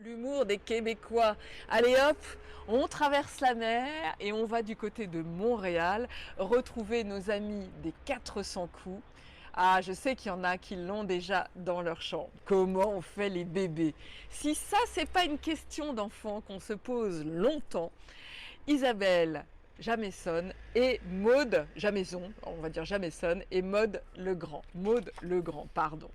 L'humour des Québécois. Allez hop, on traverse la mer et on va du côté de Montréal retrouver nos amis des 400 coups. Ah, je sais qu'il y en a qui l'ont déjà dans leur chambre. Comment on fait les bébés? Si ça, c'est pas une question d'enfant qu'on se pose longtemps, Isabelle Jamesson et Maude Jamaison, on va dire Jamesson, et Maude Legrand, pardon.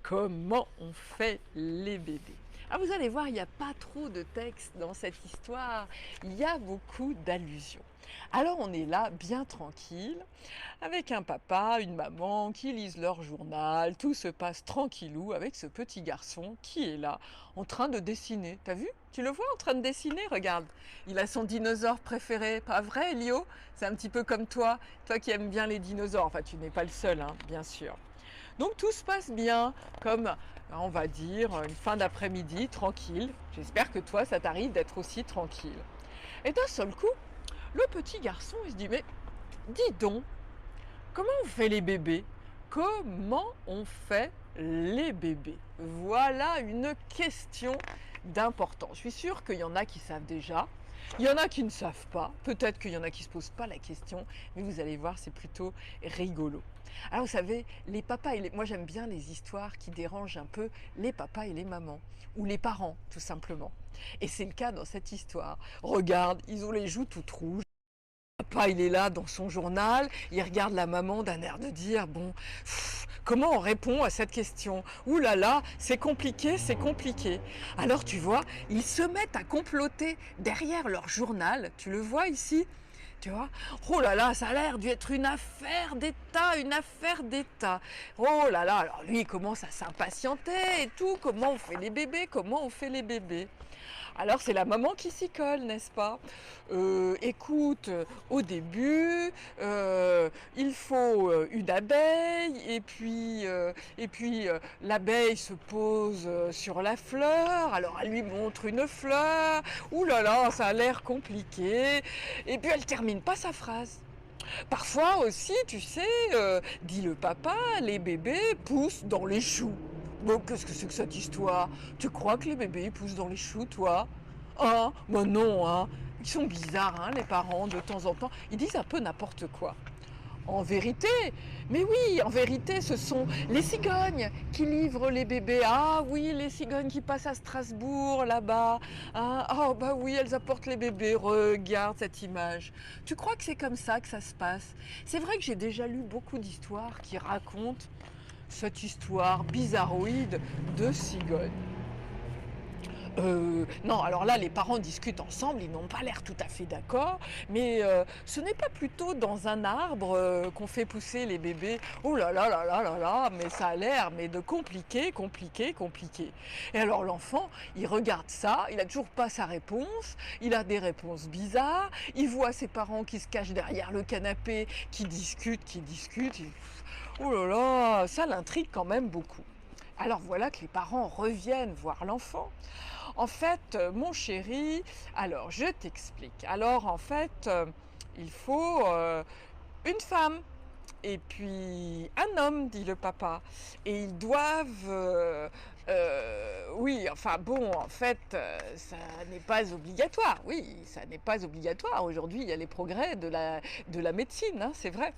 Comment on fait les bébés? Ah, vous allez voir, il n'y a pas trop de texte dans cette histoire, il y a beaucoup d'allusions. Alors on est là, bien tranquille, avec un papa, une maman qui lisent leur journal, tout se passe tranquillou avec ce petit garçon qui est là, en train de dessiner. T'as vu? Tu le vois en train de dessiner? Regarde, il a son dinosaure préféré, pas vrai, Elio? C'est un petit peu comme toi qui aimes bien les dinosaures. Enfin, tu n'es pas le seul, hein, bien sûr. Donc tout se passe bien, comme on va dire une fin d'après-midi tranquille. J'espère que toi, ça t'arrive d'être aussi tranquille. Et d'un seul coup, le petit garçon, il se dit, mais dis donc, comment on fait les bébés? Comment on fait les bébés? Voilà une question d'importance. Je suis sûre qu'il y en a qui savent déjà. Il y en a qui ne savent pas. Peut-être qu'il y en a qui ne se posent pas la question. Mais vous allez voir, c'est plutôt rigolo. Alors vous savez, les papas et les... Moi j'aime bien les histoires qui dérangent un peu les papas et les mamans. Ou les parents, tout simplement. Et c'est le cas dans cette histoire. Regarde, ils ont les joues toutes rouges. Papa, il est là dans son journal, il regarde la maman d'un air de dire, bon, comment on répond à cette question? Ouh là là, c'est compliqué, c'est compliqué. Alors tu vois, ils se mettent à comploter derrière leur journal, tu le vois ici? Tu vois? Oh là là, ça a l'air d'être une affaire d'État, une affaire d'État. Oh là là, alors lui, il commence à s'impatienter et tout. Comment on fait les bébés? Comment on fait les bébés? Alors c'est la maman qui s'y colle, n'est-ce pas? Écoute, au début, il faut une abeille, et puis l'abeille se pose sur la fleur, alors elle lui montre une fleur, ouh là là, ça a l'air compliqué, et puis elle termine pas sa phrase. Parfois aussi, tu sais, dit le papa, les bébés poussent dans les choux. Bon, qu'est-ce que c'est que cette histoire? Tu crois que les bébés ils poussent dans les choux, toi? Hein? Ben non, hein. Ils sont bizarres, hein, les parents, de temps en temps. Ils disent un peu n'importe quoi. En vérité, mais oui, en vérité, ce sont les cigognes qui livrent les bébés. Ah oui, les cigognes qui passent à Strasbourg, là-bas. Hein. Oh bah oui, elles apportent les bébés. Regarde cette image. Tu crois que c'est comme ça que ça se passe? C'est vrai que j'ai déjà lu beaucoup d'histoires qui racontent cette histoire bizarroïde de cigognes. Non, alors là, les parents discutent ensemble, ils n'ont pas l'air tout à fait d'accord, mais ce n'est pas plutôt dans un arbre qu'on fait pousser les bébés. Oh là là là là là là, mais ça a l'air mais de compliqué, compliqué, compliqué. Et alors l'enfant, il regarde ça, il n'a toujours pas sa réponse, il a des réponses bizarres, il voit ses parents qui se cachent derrière le canapé, qui discutent. Oh là là, ça l'intrigue quand même beaucoup. Alors voilà que les parents reviennent voir l'enfant. En fait, mon chéri, alors je t'explique. Alors en fait, il faut une femme et puis un homme, dit le papa. Et ils doivent... oui, enfin bon, en fait, ça n'est pas obligatoire. Oui, ça n'est pas obligatoire. Aujourd'hui, il y a les progrès de la médecine, hein, c'est vrai.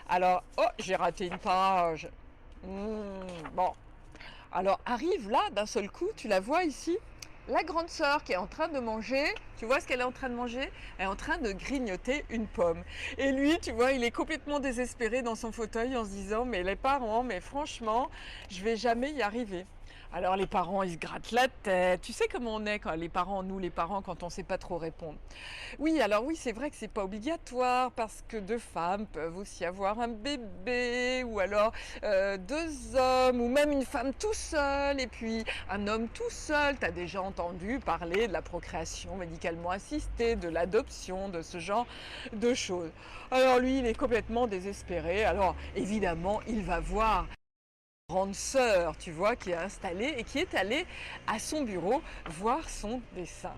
Alors, oh, j'ai raté une page. Bon, alors arrive là, d'un seul coup, tu la vois ici, la grande sœur qui est en train de manger, tu vois ce qu'elle est en train de manger? Elle est en train de grignoter une pomme. Et lui, tu vois, il est complètement désespéré dans son fauteuil en se disant, mais les parents, mais franchement, je vais jamais y arriver. Alors les parents, ils se grattent la tête. Tu sais comment on est quand les parents, nous les parents, quand on ne sait pas trop répondre. Oui, alors oui, c'est vrai que c'est pas obligatoire parce que deux femmes peuvent aussi avoir un bébé ou alors deux hommes ou même une femme tout seul et puis un homme tout seul. Tu as déjà entendu parler de la procréation médicalement assistée, de l'adoption, de ce genre de choses. Alors lui, il est complètement désespéré. Alors évidemment, il va voir grande sœur, tu vois, qui est installée et qui est allée à son bureau voir son dessin.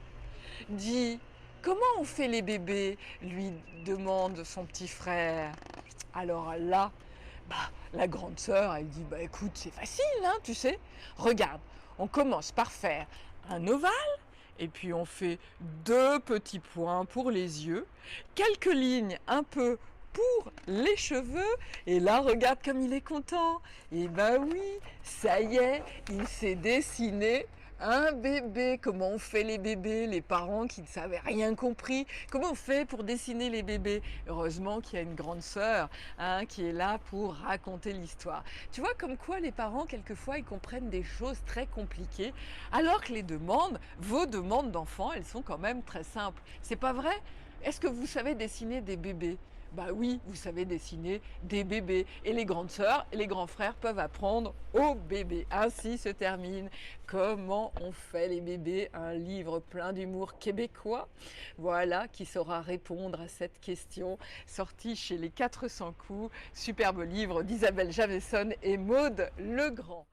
Dis, comment on fait les bébés? Lui demande son petit frère. Alors là, la grande sœur, elle dit, écoute, c'est facile, hein, tu sais. Regarde, on commence par faire un ovale, et puis on fait 2 petits points pour les yeux, quelques lignes un peu pour les cheveux, et là regarde comme il est content. Et ben oui, ça y est, il s'est dessiné un bébé. Comment on fait les bébés? Les parents qui ne savaient rien compris, comment on fait pour dessiner les bébés? Heureusement qu'il y a une grande sœur, hein, qui est là pour raconter l'histoire. Tu vois comme quoi les parents quelquefois ils comprennent des choses très compliquées, alors que vos demandes d'enfants, elles sont quand même très simples. C'est pas vrai? Est-ce que vous savez dessiner des bébés? Bah oui, vous savez dessiner des bébés. Et les grandes sœurs et les grands frères peuvent apprendre aux bébés. Ainsi se termine Comment on fait les bébés, un livre plein d'humour québécois. Voilà qui saura répondre à cette question, sorti chez les 400 coups, superbe livre d'Isabelle Javesson et Maude Legrand.